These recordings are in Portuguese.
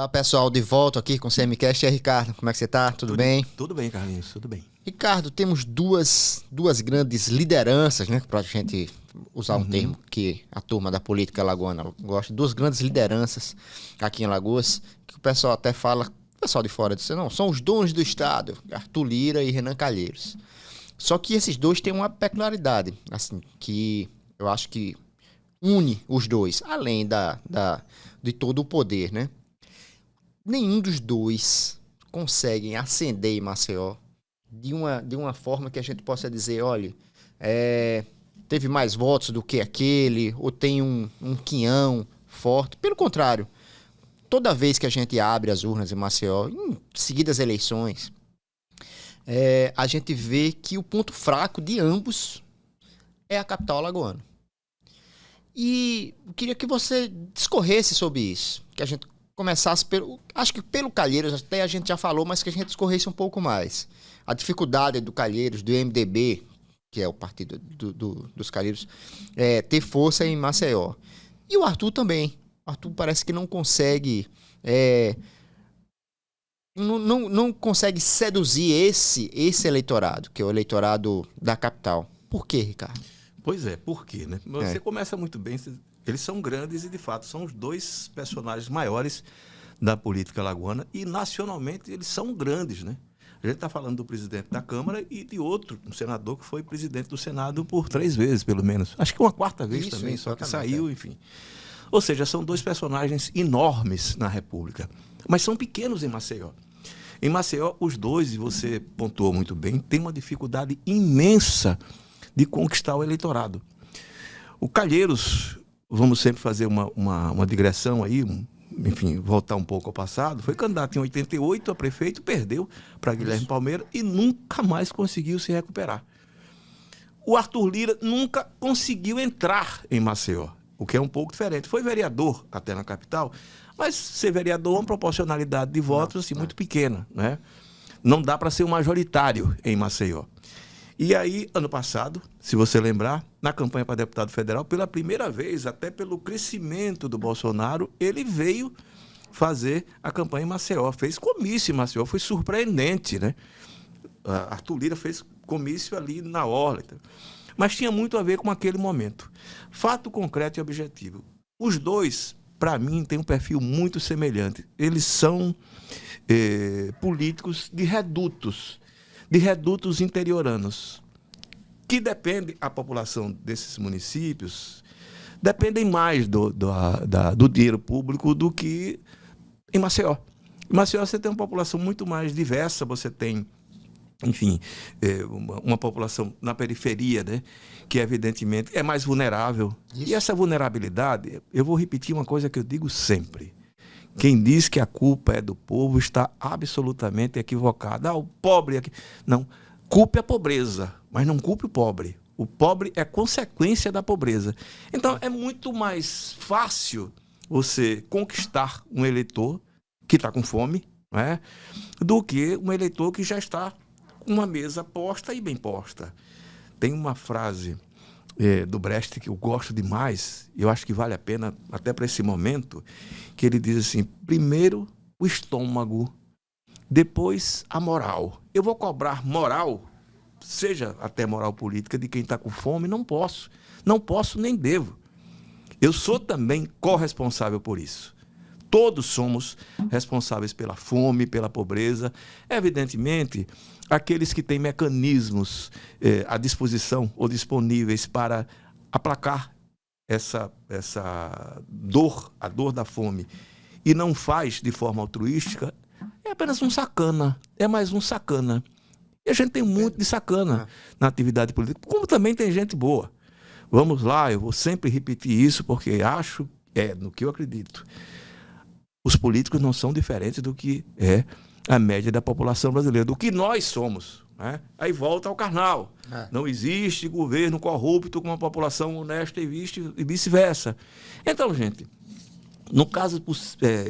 Olá, pessoal, de volta aqui com o CMCast. Ricardo, como é que você tá? Tudo bem? Tudo bem, Carlinhos, tudo bem. Ricardo, temos duas grandes lideranças, né? Pra gente usar um termo que a turma da política alagoana gosta. Duas grandes lideranças aqui em Alagoas, que o pessoal até fala, o pessoal de fora diz, não, são os donos do Estado, Arthur Lira e Renan Calheiros. Só que esses dois têm uma peculiaridade, assim, que eu acho que une os dois, além de todo o poder, né? Nenhum dos dois conseguem ascender em Maceió de uma forma que a gente possa dizer, olha, teve mais votos do que aquele, ou tem um quinhão forte. Pelo contrário, toda vez que a gente abre as urnas em Maceió, em seguidas eleições, a gente vê que o ponto fraco de ambos é a capital alagoana. E eu queria que você discorresse sobre isso, que a gente começasse acho que pelo Calheiros, até a gente já falou, mas que a gente discorresse um pouco mais. A dificuldade do Calheiros, do MDB, que é o partido dos Calheiros, ter força em Maceió. E o Arthur também. O Arthur parece que não consegue não consegue seduzir esse eleitorado, que é o eleitorado da capital. Por quê, Ricardo? Pois é, por quê, né? Você começa muito bem. Eles são grandes e, de fato, são os dois personagens maiores da política alagoana e, nacionalmente, eles são grandes, né? A gente está falando do presidente da Câmara e de outro, um senador que foi presidente do Senado por 3 vezes, pelo menos. Acho que uma 4ª vez também, só que saiu, enfim. Ou seja, são dois personagens enormes na República, mas são pequenos em Maceió. Em Maceió, os dois, e você pontuou muito bem, têm uma dificuldade imensa de conquistar o eleitorado. O Calheiros, vamos sempre fazer uma digressão aí, enfim, voltar um pouco ao passado, foi candidato em 88 a prefeito, perdeu para Guilherme Palmeira e nunca mais conseguiu se recuperar. O Arthur Lira nunca conseguiu entrar em Maceió, o que é um pouco diferente. Foi vereador até na capital, mas ser vereador é uma proporcionalidade de votos assim, muito pequena, né? Não dá para ser um majoritário em Maceió. E aí, ano passado, se você lembrar, na campanha para deputado federal, pela primeira vez, até pelo crescimento do Bolsonaro, ele veio fazer a campanha em Maceió, fez comício em Maceió, foi surpreendente, né? Arthur Lira fez comício ali na orla, mas tinha muito a ver com aquele momento. Fato concreto e objetivo. Os dois, para mim, têm um perfil muito semelhante. Eles são políticos de redutos interioranos, que depende, a população desses municípios, dependem mais do dinheiro público do que em Maceió. Em Maceió você tem uma população muito mais diversa, você tem, enfim, uma população na periferia, né, que evidentemente é mais vulnerável. Isso. E essa vulnerabilidade, eu vou repetir uma coisa que eu digo sempre. Quem diz que a culpa é do povo está absolutamente equivocado. O pobre aqui. Não, culpe a pobreza, mas não culpe o pobre. O pobre é consequência da pobreza. Então, é muito mais fácil você conquistar um eleitor que está com fome, né, do que um eleitor que já está com uma mesa posta e bem posta. Tem uma frase do Brecht que eu gosto demais, e eu acho que vale a pena até para esse momento, que ele diz assim: primeiro o estômago, depois a moral. Eu vou cobrar moral, seja até moral política, de quem está com fome? Não posso nem devo. Eu sou também corresponsável por isso. Todos somos responsáveis pela fome, pela pobreza. Evidentemente, aqueles que têm mecanismos à disposição ou disponíveis para aplacar essa dor, a dor da fome, e não faz de forma altruística, é apenas um sacana, é mais um sacana. E a gente tem muito de sacana na atividade política, como também tem gente boa. Vamos lá, eu vou sempre repetir isso, porque acho, no que eu acredito, os políticos não são diferentes do que é a média da população brasileira, do que nós somos, né? Aí volta ao carnal. Não existe governo corrupto com uma população honesta e vice-versa. Então, gente, no caso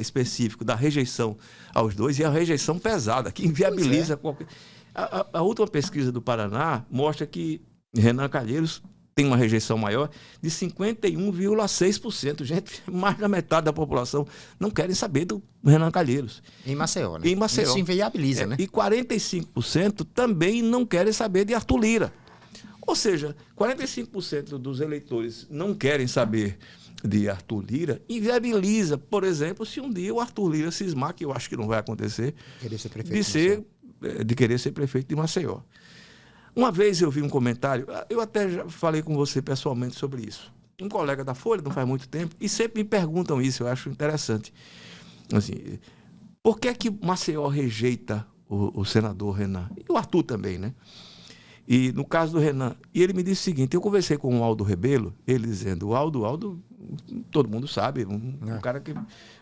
específico da rejeição aos dois, é a rejeição pesada, que inviabiliza qualquer... A última pesquisa do Paraná mostra que Renan Calheiros tem uma rejeição maior, de 51,6%. Gente, mais da metade da população não querem saber do Renan Calheiros. Em Maceió, né? Em Maceió. Isso inviabiliza, né? E 45% também não querem saber de Arthur Lira. Ou seja, 45% dos eleitores não querem saber de Arthur Lira, inviabiliza, por exemplo, se um dia o Arthur Lira cismar, que eu acho que não vai acontecer, Querer ser prefeito de querer ser prefeito de Maceió. Uma vez eu vi um comentário, eu até já falei com você pessoalmente sobre isso. Um colega da Folha, não faz muito tempo, e sempre me perguntam isso, eu acho interessante. Assim, por que é que Maceió rejeita o senador Renan? E o Arthur também, né? E no caso do Renan, e ele me disse o seguinte, eu conversei com o Aldo Rebelo, ele dizendo, o Aldo, todo mundo sabe, um cara que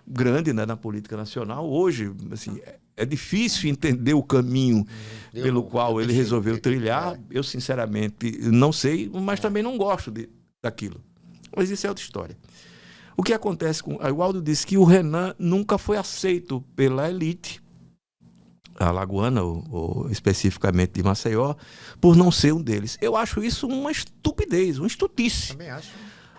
grande, né, na política nacional. Hoje, assim, é difícil entender o caminho pelo qual ele resolveu trilhar. Eu, sinceramente, não sei, mas também não gosto daquilo. Mas isso é outra história. O que acontece com... O Aldo disse que o Renan nunca foi aceito pela elite alagoana, ou especificamente de Maceió, por não ser um deles. Eu acho isso uma estupidez, uma estutice. Também acho.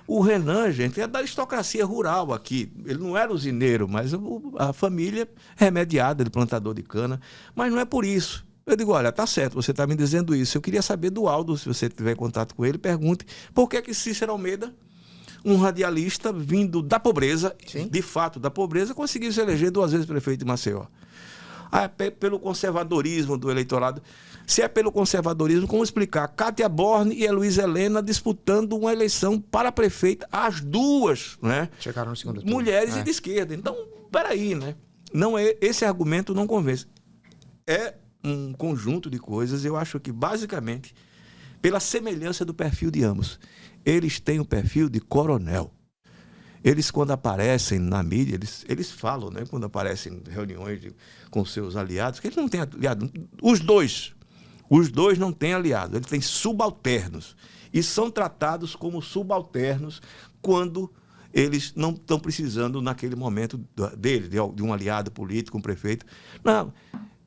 O Renan, gente, é da aristocracia rural aqui. Ele não era usineiro, mas a família remediada de plantador de cana. Mas não é por isso. Eu digo, olha, tá certo, você está me dizendo isso. Eu queria saber do Aldo, se você tiver contato com ele, pergunte por que Cícero Almeida, um radialista vindo da pobreza, sim, de fato da pobreza, conseguiu se eleger 2 vezes prefeito de Maceió. Pelo conservadorismo do eleitorado. Se é pelo conservadorismo, como explicar? Cátia Borne e Heloísa Helena disputando uma eleição para prefeita, as duas, né? Chegaram no segundo turno. Mulheres e de esquerda. Então, peraí, né? Não é, esse argumento não convence. É um conjunto de coisas, eu acho que, basicamente, pela semelhança do perfil de ambos. Eles têm o perfil de coronel. Eles, quando aparecem na mídia, eles falam, né? Quando aparecem em reuniões com seus aliados, que eles não têm aliado. Os dois não têm aliado, eles têm subalternos. E são tratados como subalternos quando eles não estão precisando, naquele momento de um aliado político, um prefeito. Não,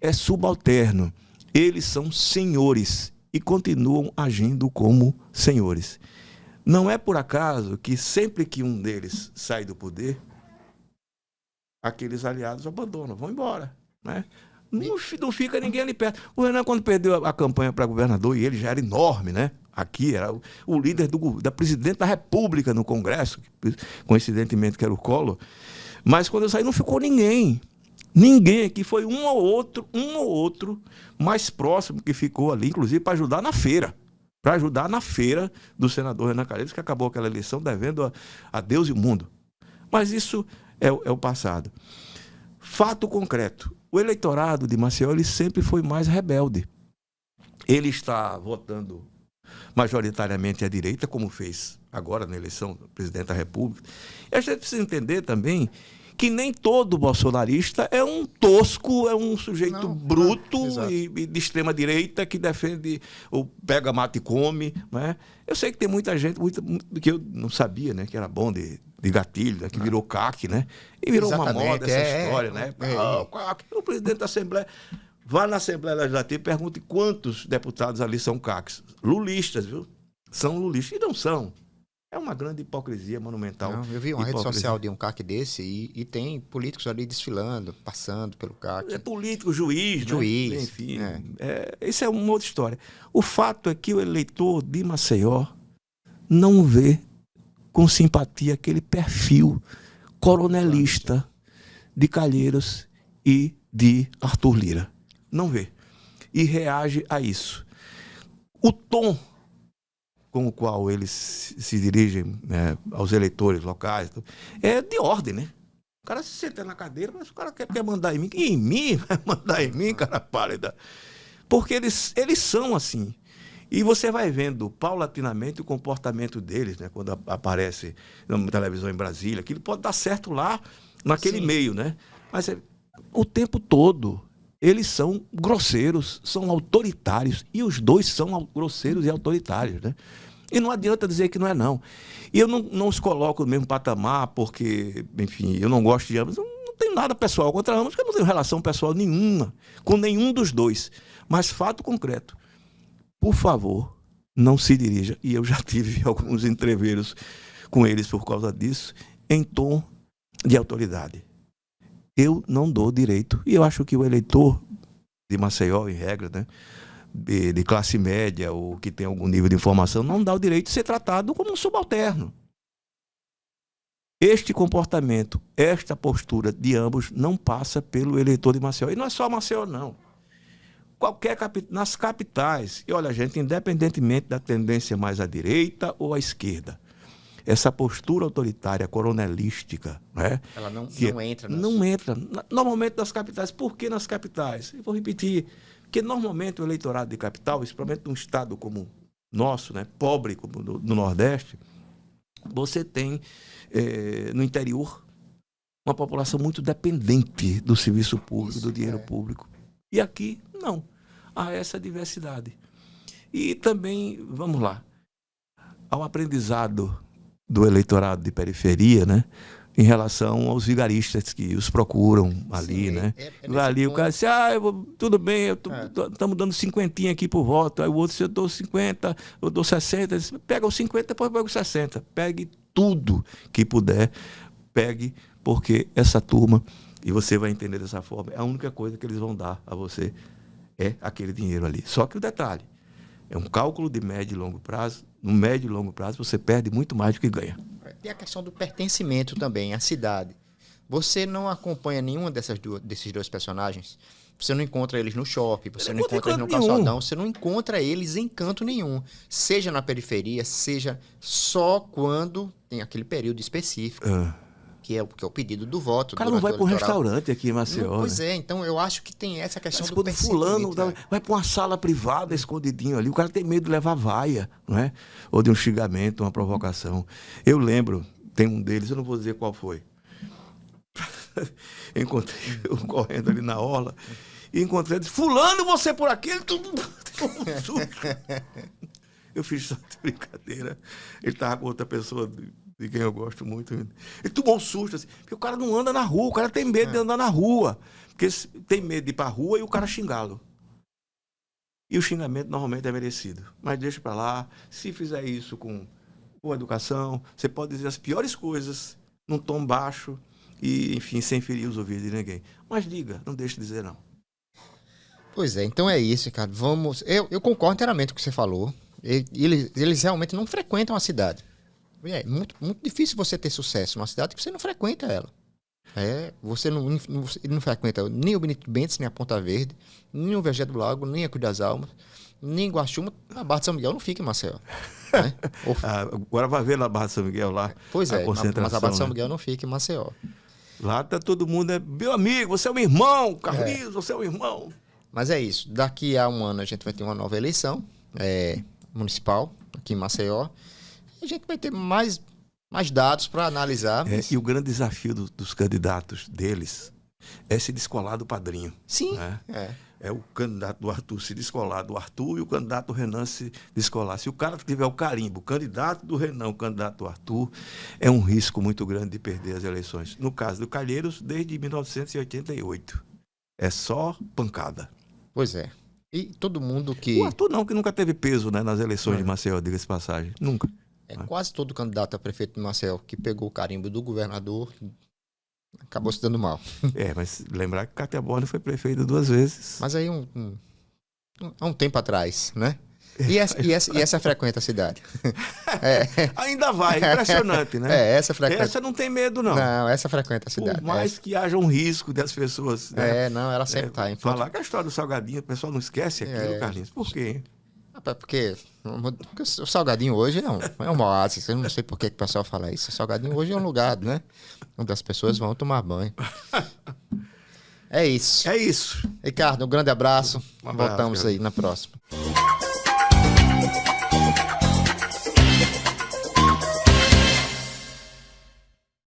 é subalterno. Eles são senhores e continuam agindo como senhores. Não é por acaso que sempre que um deles sai do poder, aqueles aliados abandonam, vão embora, né? Não fica ninguém ali perto. O Renan, quando perdeu a campanha para governador, e ele já era enorme, né? Aqui era o líder da presidente da República no Congresso, coincidentemente que era o Collor, mas quando eu saí não ficou ninguém. Ninguém aqui, foi um ou outro mais próximo que ficou ali, inclusive para ajudar na feira. Para ajudar na feira do senador Renan Calheiros, que acabou aquela eleição devendo a Deus e o mundo. Mas isso é o passado. Fato concreto, o eleitorado de Maceió ele sempre foi mais rebelde. Ele está votando majoritariamente à direita, como fez agora na eleição do presidente da República. E a gente precisa entender também que nem todo bolsonarista é um tosco, é um sujeito bruto e de extrema direita que defende ou pega, mata e come, né? Eu sei que tem muita gente que eu não sabia, né, que era bom de gatilho, né, que virou CAC, né? E virou uma moda essa história, né? O presidente da Assembleia vá na Assembleia Legislativa e pergunte quantos deputados ali são CACs. Lulistas, viu? São lulistas. E não são. É uma grande hipocrisia monumental. Não, eu vi uma rede social de um CAC desse e tem políticos ali desfilando, passando pelo CAC. É político, juiz, né? Enfim, isso é uma outra história. O fato é que o eleitor de Maceió não vê com simpatia aquele perfil coronelista de Calheiros e de Arthur Lira. Não vê. E reage a isso. O tom com o qual eles se dirigem, né, aos eleitores locais, é de ordem, né? O cara se senta na cadeira, mas o cara quer mandar em mim. E em mim? Vai mandar em mim, cara pálida. Porque eles são assim. E você vai vendo paulatinamente o comportamento deles, né? Quando aparece na televisão em Brasília, que ele pode dar certo lá, naquele meio, né? Mas o tempo todo eles são grosseiros, são autoritários. E os dois são grosseiros e autoritários, né? E não adianta dizer que não é, não. E eu não os coloco no mesmo patamar, porque, enfim, eu não gosto de ambos. Não tenho nada pessoal contra ambos, porque eu não tenho relação pessoal nenhuma com nenhum dos dois. Mas fato concreto. Por favor, não se dirija, e eu já tive alguns entreveiros com eles por causa disso, em tom de autoridade. Eu não dou direito, e eu acho que o eleitor de Maceió, em regra, né, de classe média ou que tem algum nível de informação, não dá o direito de ser tratado como um subalterno. Este comportamento, esta postura de ambos não passa pelo eleitor de Maceió. E não é só Maceió, não. Nas capitais, e olha, gente, independentemente da tendência mais à direita ou à esquerda, essa postura autoritária, coronelística, né? Ela não entra. Não entra. Normalmente nas capitais. Por que nas capitais? Eu vou repetir. Porque normalmente o eleitorado de capital, principalmente num estado como nosso, né, pobre como no Nordeste, você tem no interior uma população muito dependente do serviço público, do dinheiro público. E aqui, não. Há essa diversidade. E também, vamos lá, há um aprendizado do eleitorado de periferia, né, em relação aos vigaristas que os procuram ali, né? Vai ali, o cara diz, tudo bem, estamos dando 50 aqui por voto. Aí o outro, se eu dou 50, eu dou 60. Diz, pega os 50, depois pega os 60. Pegue tudo que puder, pegue, porque essa turma, e você vai entender dessa forma, a única coisa que eles vão dar a você é aquele dinheiro ali. Só que o detalhe, é um cálculo de médio e longo prazo. No médio e longo prazo, você perde muito mais do que ganha. Tem a questão do pertencimento também, à cidade. Você não acompanha nenhuma desses dois personagens. Você não encontra eles no shopping, você não encontra eles no calçadão, você não encontra eles em canto nenhum. Seja na periferia, seja só quando tem aquele período específico. Que é o pedido do voto. O cara não vai para um restaurante aqui em Maceió. Pois é, então eu acho que tem essa questão do fulano vai para uma sala privada escondidinho ali, o cara tem medo de levar vaia, não é? Ou de um xingamento, uma provocação. Eu lembro, tem um deles, eu não vou dizer qual foi. Encontrei eu correndo ali na orla e encontrei ele, fulano, você por aqui? Ele tudo eu fiz essa brincadeira. Ele estava com outra pessoa de quem eu gosto muito. Ele tomou um susto, assim, porque o cara não anda na rua, o cara tem medo de andar na rua, porque tem medo de ir para a rua e o cara xingá-lo. E o xingamento normalmente é merecido. Mas deixa para lá, se fizer isso com educação, você pode dizer as piores coisas num tom baixo e, enfim, sem ferir os ouvidos de ninguém. Mas diga, não deixe de dizer não. Pois é, então é isso, Ricardo. Eu concordo inteiramente com o que você falou. Eles realmente não frequentam a cidade. É muito, muito difícil você ter sucesso numa cidade que você não frequenta ela. Você não frequenta nem o Benito Bentes, nem a Ponta Verde, nem o Vergé do Lago, nem a Cruz das Almas, nem Guaxuma. A Barra de São Miguel não fica em Maceió. Né? Agora vai ver na Barra de São Miguel lá. Pois é, mas a Barra de São Miguel não fica em Maceió. Lá tá todo mundo, meu amigo, você é um irmão, Carlinhos, você é um irmão. Mas é isso, daqui a um ano a gente vai ter uma nova eleição municipal aqui em Maceió. A gente vai ter mais dados para analisar. E o grande desafio dos candidatos deles é se descolar do padrinho. Sim. Né? É o candidato do Arthur se descolar do Arthur e o candidato do Renan se descolar. Se o cara tiver o carimbo, o candidato do Renan, o candidato do Arthur, é um risco muito grande de perder as eleições. No caso do Calheiros, desde 1988. É só pancada. Pois é. E todo mundo que... O Arthur não, que nunca teve peso, né, nas eleições de Maceió, diga-se passagem. Nunca. Quase todo candidato a prefeito de Maceió que pegou o carimbo do governador acabou se dando mal. Mas lembrar que Cátia Borne foi prefeita 2 vezes. Mas aí há um tempo atrás, né? E essa frequenta a cidade. Ainda vai, impressionante, né? Essa frequenta. Essa não tem medo, não. Não, essa frequenta a cidade. Por mais que haja um risco das pessoas. Né? Não, ela sempre está. Falar que a história do salgadinho, o pessoal não esquece aquilo, Carlinhos. Por quê? Porque o salgadinho hoje é um oásis. Eu não sei por que o pessoal fala isso. O salgadinho hoje é um lugar, né? Onde as pessoas vão tomar banho. É isso. É isso. Ricardo, um grande abraço. Voltamos aí na próxima.